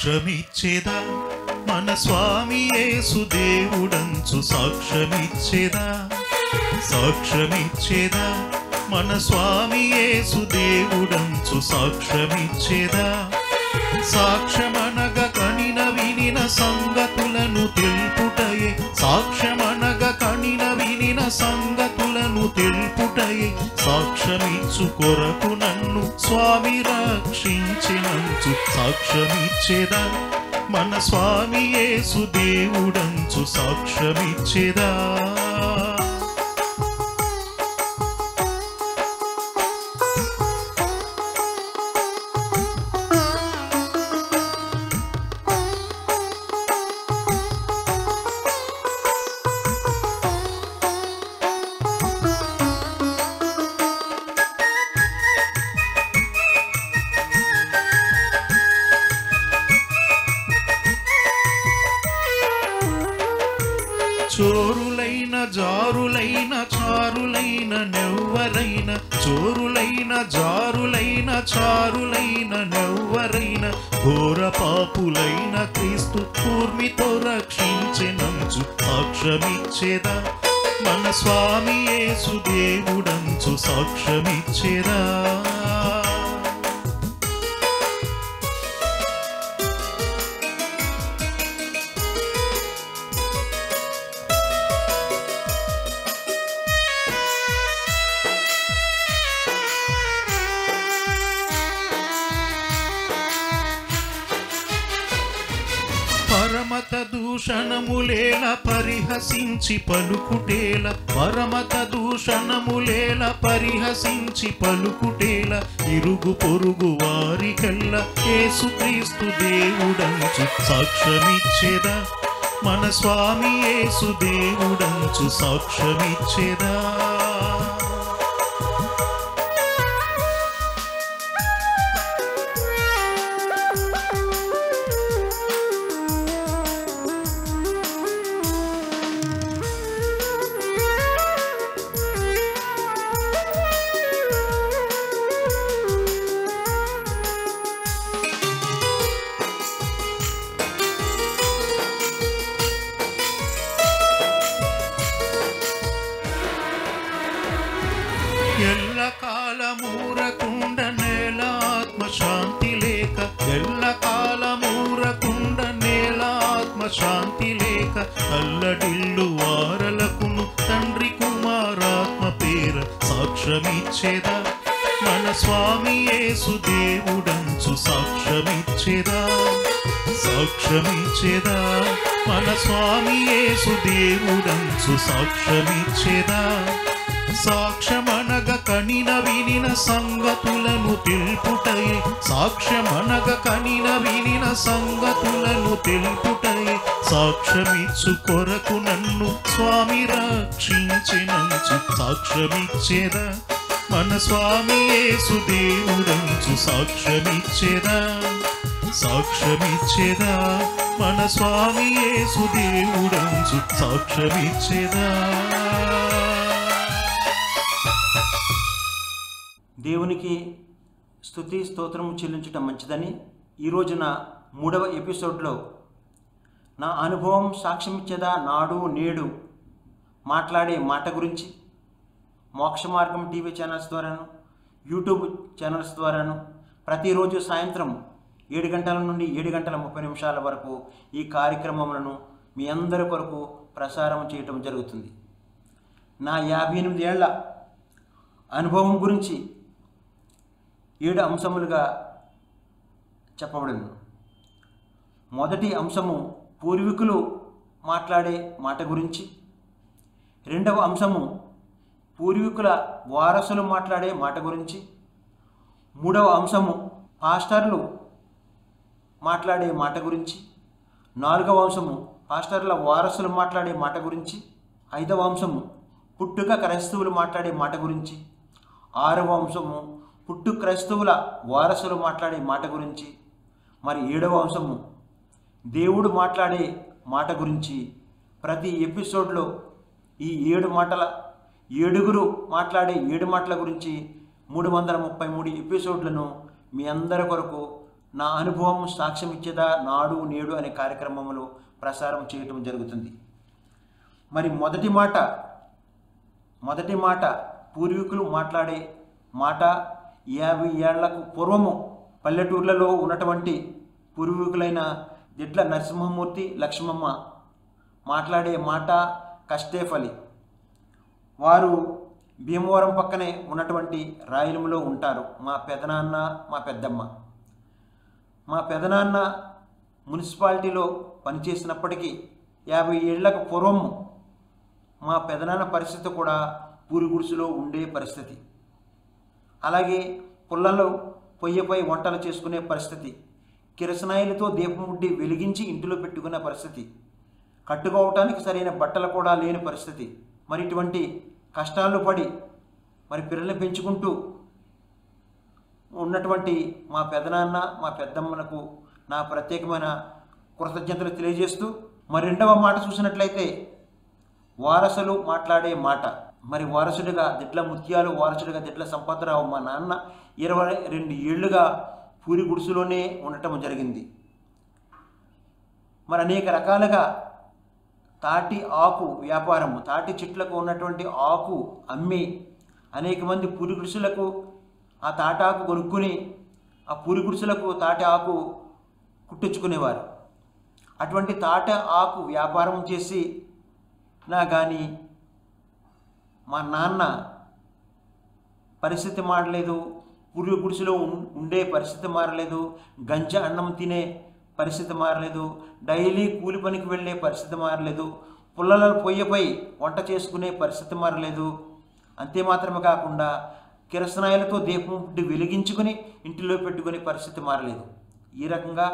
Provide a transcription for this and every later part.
సాక్ష్యమిచ్చేదా మన స్వామి యేసు దేవుడంచు సాక్ష్యమిచ్చేదా సాక్ష్యమిచ్చేదా మన స్వామి యేసు దేవుడంచు సాక్ష్యమిచ్చేదా సాక్ష్యమనగా కనిన వినిన సంగతులను తెలుపుటయే సాక్ష్యమనగా కనిన వినిన సంగతులను తెలుపుటయే సాక్ష్యమిచ్చు కొరకు నన్ను స్వామి రక్షించినంచు సాక్ష్యమిచ్చేదా మన స్వామి యేసు దేవుడంచు సాక్ష్యమిచ్చేదా చోరులైన జారులైన చారులైన నెవ్వరైన చోరులైన జారులైన చారులైన నెవ్వరైన ఘోర పాపులైన క్రీస్తు కూర్మితో రక్షించెనంచు సాక్ష్యమిచ్చేదా మన స్వామి యేసు దేవుడంచు సాక్ష్యమిచ్చేదా పరమత దూషణములేల పరిహసించి పలుకుటేల పరమత దూషణములేల పరిహసించి పలుకుటేల ఇరుగు పొరుగు వారికెల్ల యేసుక్రీస్తు దేవుడంచు సాక్ష్యమిచ్చేదా మన స్వామి యేసు దేవుడంచు సాక్ష్యమిచ్చేదా ఎల్ల కాలమూరకుండ నేల ఆత్మశాంతి లేక ఎల్ల కాలమూరకుండ నేల ఆత్మశాంతి లేక అల్లడిల్లు వారలకును తండ్రి కుమారాత్మ పేర సాక్ష్యమిచ్చేదా మన స్వామి యేసు దేవుడంచు సాక్ష్యమిచ్చేదా సాక్ష్యమిచ్చేదా మన స్వామి యేసు దేవుడంచు సాక్ష్యమిచ్చేదా సాక్ష్యమనగా కనిన వినిన సంగతులను తెలుపుటయే సాక్ష్యమనగా కనిన వినిన సంగతులను తెలుపుటయే సాక్ష్యమిచ్చు కొరకు నన్ను స్వామి రక్షించినంచు సాక్ష్యమిచ్చేదా మన స్వామి యేసు దేవుడంచు సాక్ష్యమిచ్చేదా సాక్ష్యమిచ్చేదా మన స్వామి యేసు దేవుడంచు సాక్ష్యమిచ్చేదా దేవునికి స్తుతి స్తోత్రము చెల్లించటం మంచిదని ఈరోజున 3వ ఎపిసోడ్లో నా అనుభవం సాక్ష్యమిచ్చేదా నాడు నేడు మాట్లాడే మాట గురించి మోక్ష మార్గం టీవీ ఛానల్స్ ద్వారాను యూట్యూబ్ ఛానల్స్ ద్వారాను ప్రతిరోజు సాయంత్రం 7 గంటల నుండి 7 గంటల 30 నిమిషాల వరకు ఈ కార్యక్రమములను మీ అందరి కొరకు ప్రసారం చేయటం జరుగుతుంది. నా 58 ఏళ్ల అనుభవం గురించి 7 అంశములుగా చెప్పబడింది. మొదటి అంశము పూర్వీకులు మాట్లాడే మాట గురించి, రెండవ అంశము పూర్వీకుల వారసులు మాట్లాడే మాట గురించి, మూడవ అంశము పాస్టర్లు మాట్లాడే మాట గురించి, నాలుగవ అంశము పాస్టర్ల వారసులు మాట్లాడే మాట గురించి, ఐదవ అంశము పుట్టుక క్రైస్తవులు మాట్లాడే మాట గురించి, ఆరవ అంశము పుట్టు క్రైస్తవుల వారసులు మాట్లాడే మాట గురించి, మరి 7వ అంశము దేవుడు మాట్లాడే మాట గురించి. ప్రతి ఎపిసోడ్లో ఈ 7 మాట్లాడే 7 మాటల గురించి 333 ఎపిసోడ్లను మీ అందరి కొరకు నా అనుభవం సాక్ష్యం ఇచ్చేదా నాడు నేడు అనే కార్యక్రమంలో ప్రసారం చేయటం జరుగుతుంది. మరి మొదటి మాట పూర్వీకులు మాట్లాడే మాట 50 ఏళ్లకు పూర్వము పల్లెటూర్లలో ఉన్నటువంటి పూర్వీకులైన దిట్ల నరసింహమూర్తి లక్ష్మమ్మ మాట్లాడే మాట కష్టేఫలి. వారు భీమవరం పక్కనే ఉన్నటువంటి రాయలములో ఉంటారు. మా పెదనాన్న మా పెద్దమ్మ. మా పెదనాన్న మున్సిపాలిటీలో పనిచేసినప్పటికీ 50 ఏళ్లకు పూర్వము మా పెదనాన్న పరిస్థితి కూడా పూరి గుడిసెలో ఉండే పరిస్థితి. అలాగే పుల్లలో పొయ్యిపై వంటలు చేసుకునే పరిస్థితి, కిరసనాయిలతో దీపముడ్డి వెలిగించి ఇంటిలో పెట్టుకునే పరిస్థితి, కట్టుకోవటానికి సరైన బట్టలు కూడా లేని పరిస్థితి. మరి ఇటువంటి కష్టాలు పడి మరి పిల్లల్ని పెంచుకుంటూ ఉన్నటువంటి మా పెదనాన్న మా పెద్దమ్మలకు నా ప్రత్యేకమైన కృతజ్ఞతలు తెలియజేస్తూ, మరి రెండవ మాట చూసినట్లయితే వారసులు మాట్లాడే మాట. మరి వారసుడిగా దిట్ల ముత్యాలు, వారసుడిగా దిట్ల సంపత్రావు మా నాన్న 22 ఏళ్లుగా పూరి గుడిసెలోనే ఉండటం జరిగింది. మరి అనేక రకాలుగా తాటి ఆకు వ్యాపారము, తాటి చెట్లకు ఉన్నటువంటి ఆకు అమ్మి అనేక మంది పూరి గుడిసెలకు ఆ తాటాకు కొనుక్కుని ఆ పూరి గుడిసెలకు తాటి ఆకు కుట్టించుకునేవారు. అటువంటి తాటి ఆకు వ్యాపారం చేసి నా కానీ మా నాన్న పరిస్థితి మారలేదు, పూరి గుడిసెలో ఉండే పరిస్థితి మారలేదు, గంజ అన్నం తినే పరిస్థితి మారలేదు, డైలీ కూలి పనికి వెళ్ళే పరిస్థితి మారలేదు, పుల్లల పొయ్యిపై వంట చేసుకునే పరిస్థితి మారలేదు. అంతే మాత్రమే కాకుండా కిరసనాయిలతో దీపం వెలిగించుకుని ఇంటిలో పెట్టుకునే పరిస్థితి మారలేదు. ఈ రకంగా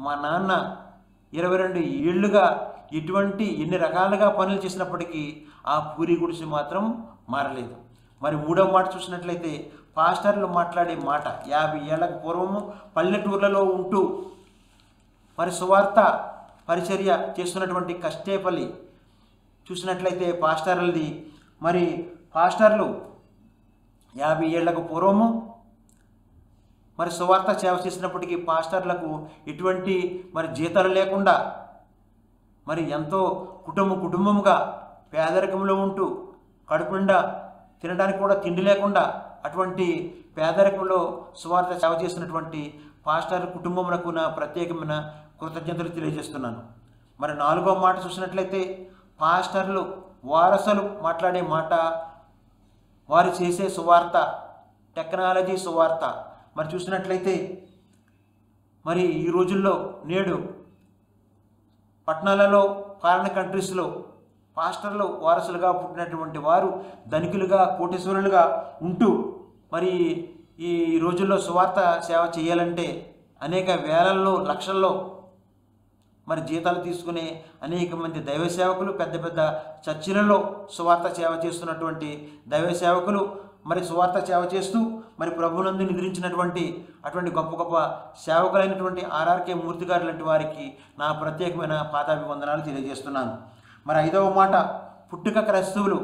మా నాన్న 22 ఏళ్లుగా ఎన్ని రకాలుగా పనులు చేసినప్పటికీ ఆ పూరి గుడిసె మాత్రం మారలేదు. మరి మూడవ మాట చూసినట్లయితే పాస్టర్లు మాట్లాడే మాట. 50 ఏళ్లకు పూర్వము పల్లెటూర్లలో ఉంటూ మరి సువార్త పరిచర్య చేస్తున్నటువంటి కష్టేపల్లి చూసినట్లయితే పాస్టర్లది. మరి పాస్టర్లు 50 ఏళ్లకు పూర్వము మరి సువార్త సేవ చేసినప్పటికీ పాస్టర్లకు ఎటువంటి మరి జీతాలు లేకుండా మరి ఎంతో కుటుంబముగా పేదరికంలో ఉంటూ కడుపు నిండా తినడానికి కూడా తిండి లేకుండా అటువంటి పేదరికంలో సువార్త సేవ చేసినటువంటి పాస్టర్ కుటుంబములకు నా ప్రత్యేకమైన కృతజ్ఞతలు తెలియజేస్తున్నాను. మరి నాలుగో మాట చూసినట్లయితే పాస్టర్లు వారసులు మాట్లాడే మాట, వారు చేసే సువార్త, టెక్నాలజీ సువార్త. మరి చూసినట్లయితే మరి ఈ రోజుల్లో నేడు పట్టణాలలో ఫారిన్ కంట్రీస్లో పాస్టర్లు వారసులుగా పుట్టినటువంటి వారు ధనికులుగా కోటీశ్వరులుగా ఉంటూ మరి ఈ రోజుల్లో సువార్త సేవ చేయాలంటే అనేక వేలల్లో లక్షల్లో మరి జీతాలు తీసుకునే అనేక మంది దైవ సేవకులు, పెద్ద పెద్ద చర్చిలలో సువార్త సేవ చేస్తున్నటువంటి దైవ సేవకులు మరి సువార్త సేవ చేస్తూ మరి ప్రభువునందు నిద్రించినటువంటి అటువంటి గొప్ప గొప్ప సేవకులైనటువంటి ఆర్ఆర్కే మూర్తి గారు లాంటి వారికి నా ప్రత్యేకమైన పాదాభివందనాలు తెలియజేస్తున్నాను. మరి ఐదవ మాట పుట్టుక క్రైస్తవులు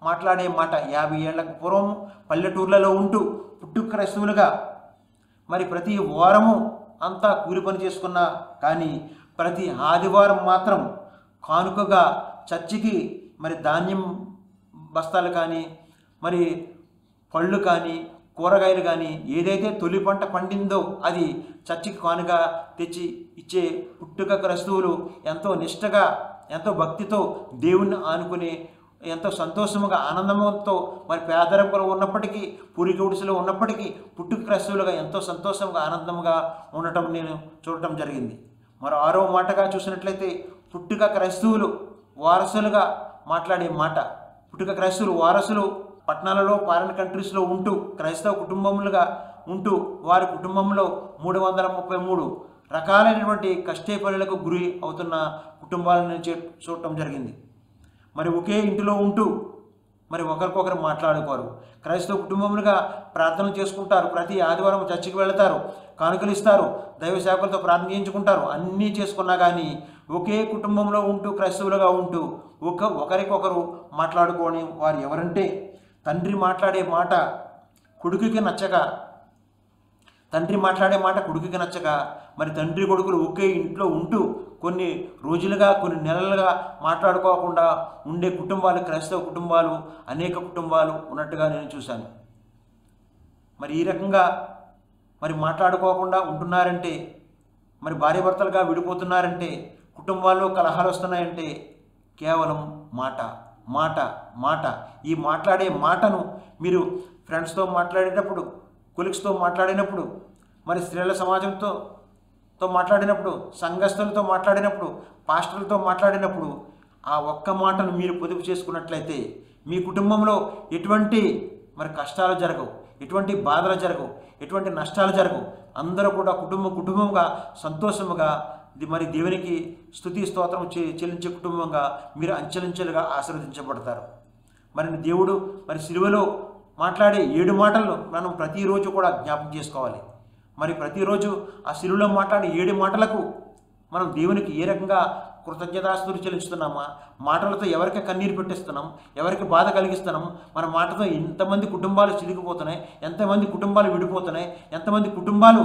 మాట్లాడే మాట. 50 ఏళ్లకు పూర్వం పల్లెటూర్లలో ఉంటూ పుట్టుక క్రైస్తవులుగా మరి ప్రతి వారము అంతా కూలి పని చేసుకున్నా కానీ ప్రతి ఆదివారం మాత్రం కానుకగా చర్చికి మరి ధాన్యం బస్తాలు కానీ మరి పళ్ళు కానీ కూరగాయలు కానీ ఏదైతే తొలి పంట పండిందో అది చర్చికి కానుగా తెచ్చి ఇచ్చే పుట్టుక క్రైస్తవులు ఎంతో నిష్టగా, ఎంతో భక్తితో దేవుణ్ణి ఆనుకుని ఎంతో సంతోషముగా, ఆనందంతో మరి పేదరికంలో ఉన్నప్పటికీ, పూరి గుడిసెలో ఉన్నప్పటికీ పుట్టుక క్రైస్తవులుగా ఎంతో సంతోషంగా, ఆనందంగా ఉండటం నేను చూడటం జరిగింది. మరి ఆరవ మాటగా చూసినట్లయితే పుట్టుక క్రైస్తవులు వారసులుగా మాట్లాడే మాట. పుట్టుక క్రైస్తవులు వారసులు పట్టణాలలో ఫారిన్ కంట్రీస్లో ఉంటూ క్రైస్తవ కుటుంబములుగా ఉంటూ వారి కుటుంబంలో 333 రకాలైనటువంటి కష్టే పనులకు గురి అవుతున్న కుటుంబాలను చూడటం జరిగింది. మరి ఒకే ఇంటిలో ఉంటూ మరి ఒకరికొకరు మాట్లాడుకోరు. క్రైస్తవ కుటుంబములుగా ప్రార్థనలు చేసుకుంటారు, ప్రతి ఆదివారం చర్చికి వెళతారు, కానుకలు ఇస్తారు, దైవ సేవకులతో ప్రార్థన చేయించుకుంటారు. అన్నీ చేసుకున్నా కానీ ఒకే కుటుంబంలో ఉంటూ క్రైస్తవులుగా ఉంటూ ఒకరికొకరు మాట్లాడుకోని వారు ఎవరంటే తండ్రి మాట్లాడే మాట కొడుకుకి నచ్చక తండ్రి మాట్లాడే మాట కొడుకుకి నచ్చక మరి తండ్రి కొడుకులు ఒకే ఇంట్లో ఉంటూ కొన్ని రోజులుగా కొన్ని నెలలుగా మాట్లాడుకోకుండా ఉండే కుటుంబాలు, క్రైస్తవ కుటుంబాలు, అనేక కుటుంబాలు ఉన్నట్టుగా నేను చూశాను. మరి ఈ రకంగా మరి మాట్లాడుకోకుండా ఉంటున్నారంటే, మరి భార్యాభర్తలుగా విడిపోతున్నారంటే, కుటుంబాల్లో కలహాలు వస్తున్నాయంటే కేవలం మాట మాట మాట. ఈ మాట్లాడే మాటను మీరు ఫ్రెండ్స్తో మాట్లాడేటప్పుడు, కొలీగ్స్తో మాట్లాడినప్పుడు, మరి స్త్రీల సమాజంతో మాట్లాడినప్పుడు, సంఘస్థులతో మాట్లాడినప్పుడు, పాస్టర్లతో మాట్లాడినప్పుడు ఆ ఒక్క మాటను మీరు పొదుపు చేసుకున్నట్లయితే మీ కుటుంబంలో ఎటువంటి మరి కష్టాలు జరగవు, ఎటువంటి బాధలు జరగవు, ఎటువంటి నష్టాలు జరగవు. అందరూ కూడా కుటుంబంగా సంతోషముగా మరి దేవునికి స్తుతి స్తోత్రం చెల్లించే కుటుంబంగా మీరు అంచెలంచెలుగా ఆశీర్వదించబడతారు. మరి దేవుడు మరి సిలువలో మాట్లాడే 7 మాటలను మనం ప్రతిరోజు కూడా జ్ఞాపకం చేసుకోవాలి. మరి ప్రతిరోజు ఆ సిలువలో మాట్లాడే 7 మాటలకు మనం దేవునికి ఏ రకంగా కృతజ్ఞతాస్తుతులు చెల్లిస్తున్నామా, మాటలతో ఎవరికి కన్నీరు పెట్టిస్తున్నాం, ఎవరికి బాధ కలిగిస్తున్నాం, మన మాటతో ఎంతమంది కుటుంబాలు చిరిగిపోతున్నాయి, ఎంతమంది కుటుంబాలు విడిపోతున్నాయి, ఎంతమంది కుటుంబాలు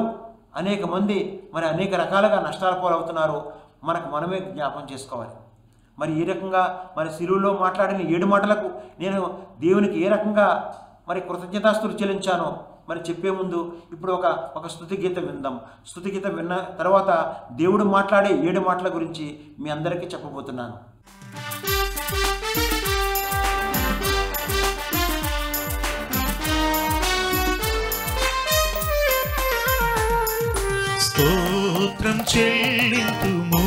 అనేక మంది మరి అనేక రకాలుగా నష్టాల పాలవుతున్నారు, మనమే జ్ఞాపకం చేసుకోవాలి. మరి ఈ రకంగా మరి సిలువలో మాట్లాడిన 7 మాటలకు నేను దేవునికి ఏ రకంగా మరి కృతజ్ఞతాస్తుతులు చెల్లించానో మరి చెప్పే ముందు ఇప్పుడు ఒక స్తుతి గీతం విందాం. స్తుతి గీతం విన్న తర్వాత దేవుడు మాట్లాడే 7 మాటల గురించి మీ అందరికీ చెప్పబోతున్నాను. స్తోత్రం చెల్లింతుము,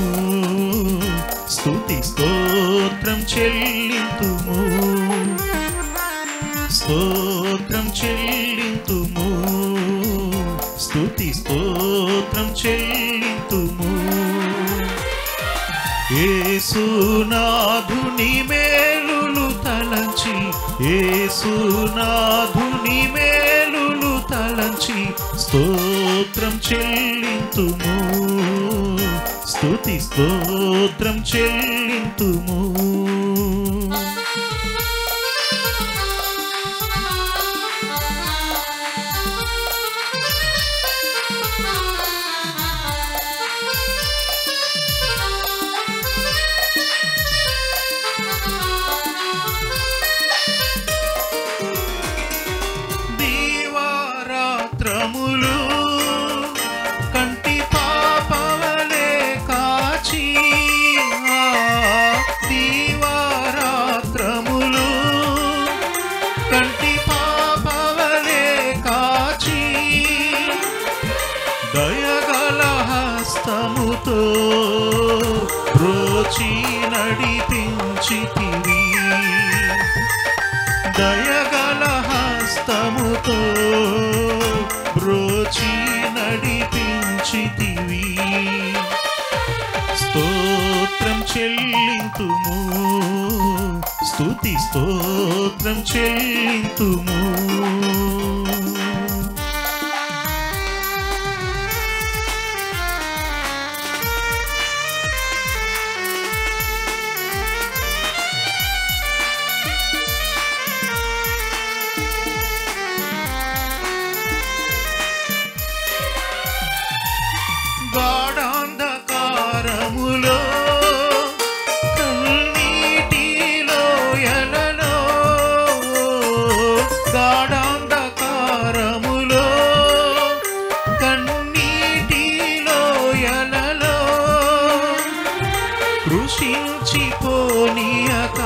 స్తుతి స్తోత్రం చెల్లింతుము, స్తోత్రం చెల్లింతుము, స్తుతి స్తోత్రం చెల్లింతుము. యేసునాథుని మేలులు తలంచి, యేసునాథుని మేలులు తలంచి స్తోత్రం చెల్లింతుము, స్తుతి స్తోత్రం చెల్లింతుము. దివారాత్రములు కంటి పాపవలే కాచి, దివారాత్రములు కంటి పాపవలే కాచి, దయగల హస్తముతో రోచి నడిపించితివి, దయగల హస్తముతో బ్రోచి నడిపించితివి. స్తోత్రం చెల్లింతుము, స్తుతి స్తోత్రం చెల్లింతుము. గాఢాంధకారములో కన్నీటిలో ఎలలో, గాఢాంధకారములో కన్నీటిలో ఎలలో కృషించిపోనీయక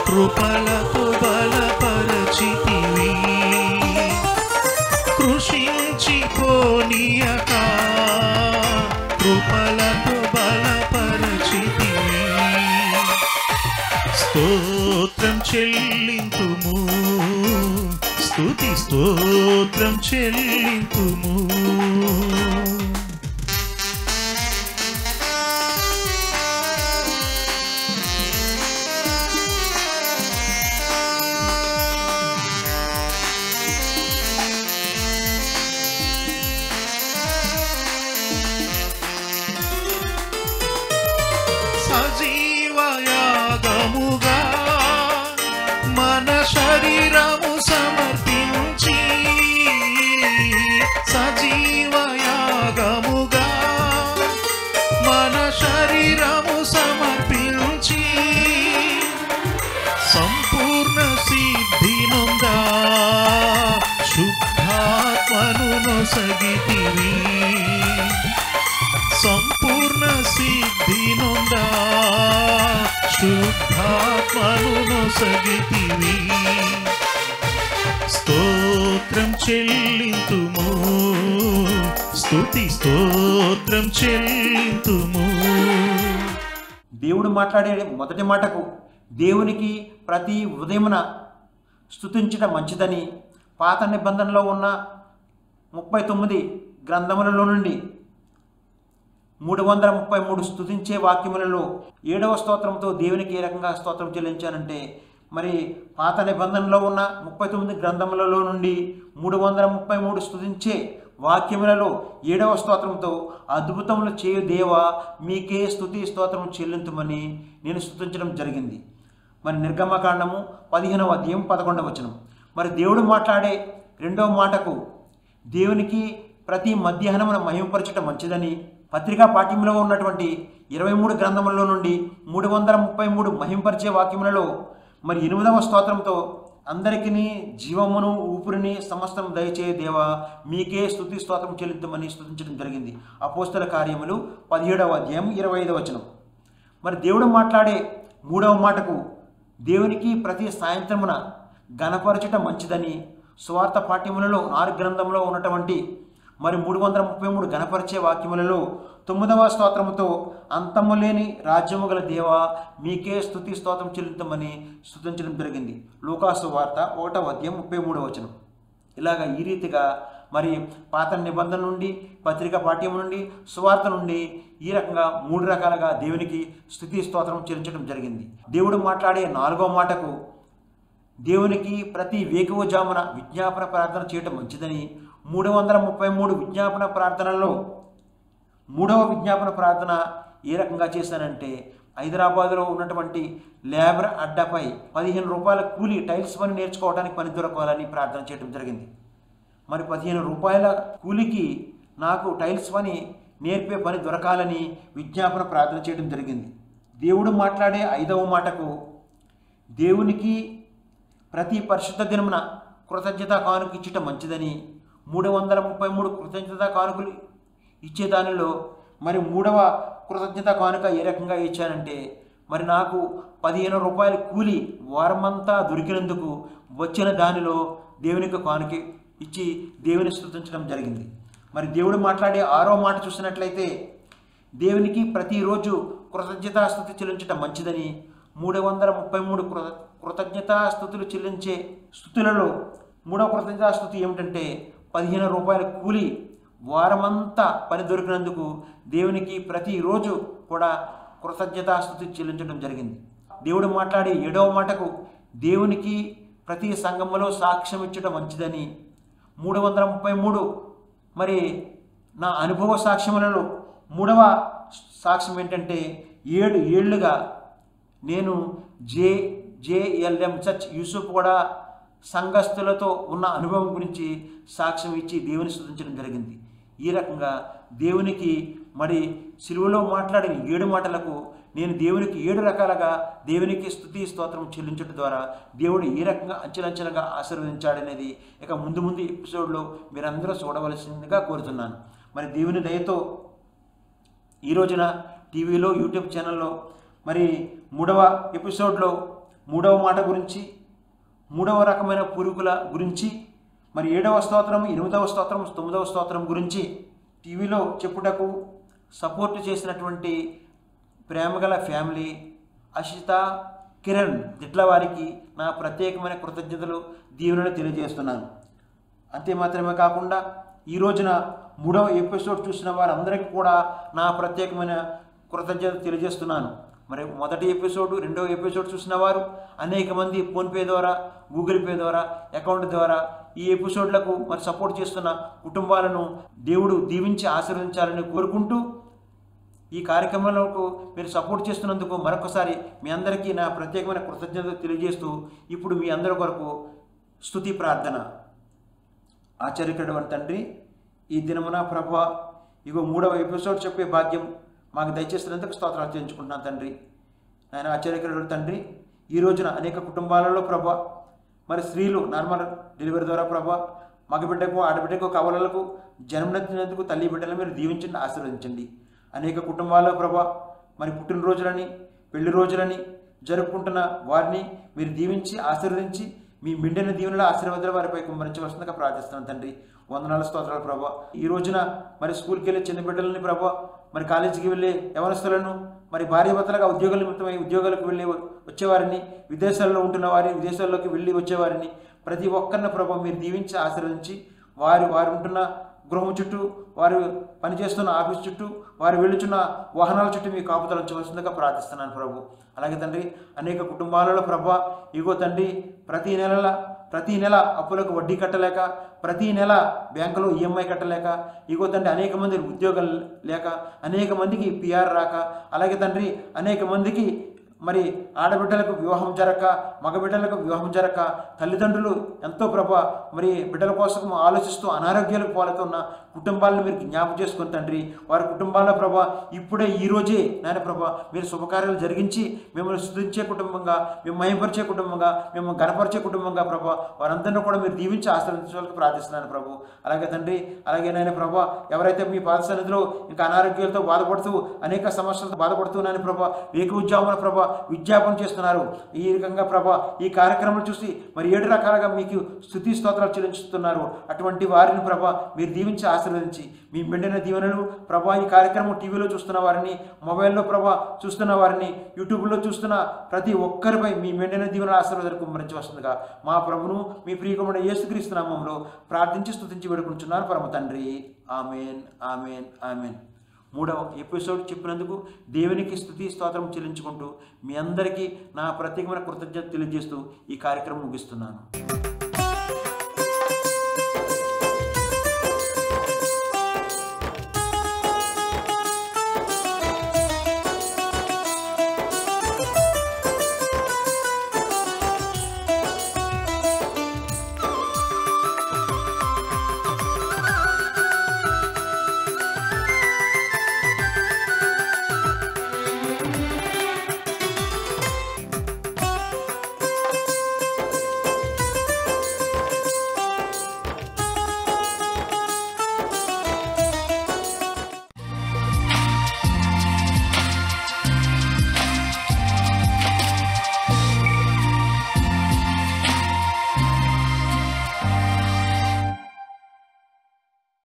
కృపలతో బలపరచితివి, కృషించిపోనీయక కృపలతో బలపరచితివి. స్తోత్రం చెల్లింతుము, స్తుతి స్తోత్రం చెల్లింతుము. సజీవయాగముగా మన శరీరము సమర్పించి, మన శరీరము సమర్పించి సంపూర్ణ సిద్ధి నొందా శుద్ధాత్మను నొసగితివి. సంపూర్ణ సిద్ధి నొందా శుద్ధాత్మను నొసగితివి. స్తోత్రం చెల్లింతుము, స్తుతి స్తోత్రం చెల్లింతుము. దేవుడు మాట్లాడే మొదటి మాటకు దేవునికి ప్రతి ఉదయమున స్తుతించడం మంచిదని పాత నిబంధనలో ఉన్న 39 గ్రంథములలో నుండి 333 స్తుతించే వాక్యములలో 7వ స్తోత్రంతో దేవునికి ఏ రకంగా స్తోత్రం చెల్లించానంటే, మరి పాత నిబంధనలో ఉన్న 39 గ్రంథములలో నుండి 333 స్తుతించే వాక్యములలో 7వ స్తోత్రంతో అద్భుతములు చేయు దేవా మీకే స్తుతి స్తోత్రం చెల్లింతుమని నేను స్తుతించడం జరిగింది. మరి నిర్గమకాండము 15వ అధ్యాయం 11వ వచనం. మరి దేవుడు మాట్లాడే రెండవ మాటకు దేవునికి ప్రతి మధ్యాహ్నమున మహిమపరచడం మంచిదని పత్రికా పాఠ్యంలో ఉన్నటువంటి 23 గ్రంథములలో నుండి 333 మహిమపరిచే వాక్యములలో మరి 8వ స్తోత్రంతో అందరికీ జీవమును ఊపిరిని సమస్తం దయచేయ దేవా మీకే స్తుతి స్తోత్రం చెల్లిద్దామని స్తుతించడం జరిగింది. అపోస్తల కార్యములు 17వ అధ్యాయం 25వ వచనం. మరి దేవుడు మాట్లాడే 3వ మాటకు దేవునికి ప్రతి సాయంత్రమున ఘనపరచటం మంచిదని సువార్త పాఠ్యములలో 4 గ్రంథంలో ఉన్నటువంటి మరి 333 ఘనపరిచే వాక్యములలో 9వ స్తోత్రముతో అంతము లేని రాజ్యము గల దేవా మీకే స్తుతి స్తోత్రం చెల్లిద్దామని స్తుతించడం జరిగింది. లూకాసు వార్త 1వ అధ్యాయం 33వ వచనం. ఇలాగా ఈ రీతిగా మరి పాత నిబంధన నుండి పత్రిక పాఠ్యం నుండి సువార్త నుండి ఈ రకంగా 3 రకాలుగా దేవునికి స్తుతి స్తోత్రం చెల్లించడం జరిగింది. దేవుడు మాట్లాడే 4వ మాటకు దేవునికి ప్రతి వేకువజామున విజ్ఞాపన ప్రార్థన చేయటం మంచిదని 333 విజ్ఞాపన ప్రార్థనల్లో 3వ విజ్ఞాపన ప్రార్థన ఏ రకంగా చేశానంటే, హైదరాబాదులో ఉన్నటువంటి లేబర్ అడ్డాపై 15 రూపాయల కూలి టైల్స్ పని నేర్చుకోవడానికి పని దొరకాలని ప్రార్థన చేయడం జరిగింది. మరి 15 రూపాయల కూలికి నాకు టైల్స్ పని నేర్పే పని దొరకాలని విజ్ఞాపన ప్రార్థన చేయడం జరిగింది. దేవుడు మాట్లాడే 5వ మాటకు దేవునికి ప్రతి పరిశుద్ధ దినమున కృతజ్ఞతా కానుక ఇచ్చటం మంచిదని 333 కృతజ్ఞతా కానుకలు ఇచ్చేదానిలో మరి 3వ కృతజ్ఞతా కానుక ఏ రకంగా ఇచ్చానంటే, మరి నాకు 15 రూపాయల కూలి వారమంతా దొరికినందుకు వచ్చిన దానిలో దేవునికి కానుక ఇచ్చి దేవుని స్తుతించడం జరిగింది. మరి దేవుడు మాట్లాడే 6వ మాట చూసినట్లయితే దేవునికి ప్రతిరోజు కృతజ్ఞతా స్తుతి చెల్లించడం మంచిదని 333 కృతజ్ఞతా స్తుతులు చెల్లించే స్తుతులలో 3వ కృతజ్ఞతా స్తుతి ఏమిటంటే 15 రూపాయల కూలి వారమంతా పని దొరికినందుకు దేవునికి ప్రతిరోజు కూడా కృతజ్ఞతా స్తుతి చెల్లించడం జరిగింది. దేవుడు మాట్లాడే 7వ మాటకు దేవునికి ప్రతి సంఘములో సాక్ష్యం ఇచ్చడం మంచిదని 333 మరి నా అనుభవ సాక్ష్యములలో 3వ సాక్ష్యం ఏంటంటే 7 ఏళ్లుగా నేను జేఎల్ఎం చర్చ్ యూసుఫ్ కూడా సంఘస్థులతో ఉన్న అనుభవం గురించి సాక్ష్యం ఇచ్చి దేవుని స్తుతించడం జరిగింది. ఈ రకంగా దేవునికి మరి సిలువలో మాట్లాడిన 7 మాటలకు నేను దేవునికి 7 రకాలుగా దేవునికి స్తుతి స్తోత్రం చెల్లించడం ద్వారా దేవుడు ఏ రకంగా అంచెలంచెలుగా ఆశీర్వదించాడనేది ఇక ముందు ఎపిసోడ్లో మీరందరూ చూడవలసిందిగా కోరుతున్నాను. మరి దేవుని దయతో ఈ రోజున టీవీలో యూట్యూబ్ ఛానల్లో మరి 3వ ఎపిసోడ్లో 3వ మాట గురించి 3వ రకమైన పూర్వీకుల గురించి మరి 7వ స్తోత్రం 8వ స్తోత్రం 9వ స్తోత్రం గురించి టీవీలో చెప్పుటకు సపోర్ట్ చేసినటువంటి ప్రేమగల ఫ్యామిలీ అషిత కిరణ్ దిట్ల వారికి నా ప్రత్యేకమైన కృతజ్ఞతలు దీవెనలు తెలియజేస్తున్నాను. అంతే మాత్రమే కాకుండా ఈ రోజున 3వ ఎపిసోడ్ చూసిన వారందరికీ కూడా నా ప్రత్యేకమైన కృతజ్ఞత తెలియజేస్తున్నాను. మరి మొదటి ఎపిసోడ్ 2వ ఎపిసోడ్ చూసిన వారు అనేక మంది ఫోన్పే ద్వారా గూగుల్ పే ద్వారా అకౌంట్ ద్వారా ఈ ఎపిసోడ్లకు మరి సపోర్ట్ చేస్తున్న కుటుంబాలను దేవుడు దీవించి ఆశీర్వదించాలని కోరుకుంటూ ఈ కార్యక్రమాలకు మీరు సపోర్ట్ చేస్తున్నందుకు మరొకసారి మీ అందరికీ నా ప్రత్యేకమైన కృతజ్ఞత తెలియజేస్తూ ఇప్పుడు మీ అందరి కొరకు స్తుతి ప్రార్థన. ఆశ్చర్యకరమైన తండ్రి, ఈ దినమున ప్రభువా ఇగో 3వ ఎపిసోడ్ చెప్పే భాగ్యం మాకు దయచేసినందుకు స్తోత్రాలు చెల్లించుకుంటున్నాను తండ్రి. ఆయన ఆశ్చర్యకరుడు తండ్రి. ఈ రోజున అనేక కుటుంబాలలో ప్రభా మరి స్త్రీలు నార్మల్ డెలివరీ ద్వారా ప్రభా మగబిడ్డకు ఆడబిడ్డకు కవలలకు జన్మనిచ్చినందుకు తల్లి బిడ్డలను మీరు దీవించండి, ఆశీర్వదించండి. అనేక కుటుంబాల్లో ప్రభా మరి పుట్టినరోజులని పెళ్లి రోజులని జరుపుకుంటున్న వారిని మీరు దీవించి ఆశీర్వదించి మీ మిండిన దీవెనల ఆశీర్వాదాలు వారిపై కుమ్మరించవలసిందిగా ప్రార్థిస్తున్నాను తండ్రి. వందనాలు స్తోత్రాలు ప్రభా. ఈ రోజున మరి స్కూల్కి వెళ్ళే చిన్న బిడ్డలని ప్రభా మరి కాలేజీకి వెళ్ళే యవనస్తులను మరి భార్యాభర్తలుగా ఉద్యోగాల నిమిత్తమై ఉద్యోగాలకు వెళ్ళి వచ్చేవారిని, విదేశాల్లో ఉంటున్న వారిని, విదేశాల్లోకి వెళ్ళి వచ్చేవారిని ప్రతి ఒక్కరిని ప్రభా మీరు దీవించి ఆశీర్వదించి వారు ఉంటున్న గృహం చుట్టూ, వారు పనిచేస్తున్న ఆఫీస్ చుట్టూ, వారు వెళ్ళుచున్న వాహనాల చుట్టూ మీ కాపుదల ఉంచవలసిందిగా ప్రార్థిస్తున్నాను ప్రభు. అలాగే తండ్రి అనేక కుటుంబాలలో ప్రభా ఇగో తండ్రి ప్రతి నెల అప్పులకు వడ్డీ కట్టలేక, ప్రతి నెల బ్యాంకులో ఈఎంఐ కట్టలేక, ఇగో తండ్రి అనేక మంది ఉద్యోగాలు లేక, అనేక మందికి పిఆర్ రాక, అలాగే తండ్రి అనేక మందికి మరి ఆడబిడ్డలకు వివాహం జరగక, మగబిడ్డలకు వివాహం జరగక, తల్లిదండ్రులు ఎంతో ప్రభా మరి బిడ్డల కోసం ఆలోచిస్తూ అనారోగ్యాలకు పాలుతున్న కుటుంబాలను మీరు జ్ఞాపకం చేసుకుని తండ్రి, వారి కుటుంబాల్లో ప్రభా ఇప్పుడే ఈ రోజే నాయన ప్రభా మీరు శుభకార్యాలు జరిగించి మిమ్మల్ని స్తుతించే కుటుంబంగా, మేము మహిమపరిచే కుటుంబంగా, మేము గణపరిచే కుటుంబంగా ప్రభా వారందరినీ కూడా మీరు దీవించి ఆశీర్వదించడానికి ప్రార్థిస్తున్నాను ప్రభు. అలాగే తండ్రి అలాగే నాయన ప్రభా ఎవరైతే మీ పాద సన్నిధిలో ఇంకా అనారోగ్యాలతో బాధపడుతూ అనేక సమస్యలతో బాధపడుతూ నాయన ప్రభా వేకువజామున ప్రభా విజ్ఞాపన చేస్తున్నారు. ఈ రకంగా ప్రభా ఈ కార్యక్రమం చూసి మరి 7 రకాలుగా మీకు స్తుతి స్తోత్రాలు చెల్లించుతున్నారు. అటువంటి వారిని ప్రభా మీరు దీవించి ఆశీర్వదించి మీ మెండిన దీవెనలు ప్రభా ఈ కార్యక్రమం టీవీలో చూస్తున్న వారిని, మొబైల్లో ప్రభా చూస్తున్న వారిని, యూట్యూబ్లో చూస్తున్న ప్రతి ఒక్కరిపై మీ మెండిన దీవెనల ఆశీర్వాదాలు కుమ్మరించవలసిందిగా మా ప్రభును మీ ప్రియకుమారుడైన యేసుక్రీస్తు నామములో ప్రార్థించి స్తుతించి వేడుకుంటున్నారు పరమ తండ్రి. ఆమేన్, ఆమేన్, ఆమేన్. 3వ ఎపిసోడ్ చెప్పినందుకు దేవునికి స్తుతి స్తోత్రం చెల్లించుకుంటూ మీ అందరికీ నా ప్రత్యేకమైన కృతజ్ఞత తెలియజేస్తూ ఈ కార్యక్రమం ముగిస్తున్నాను.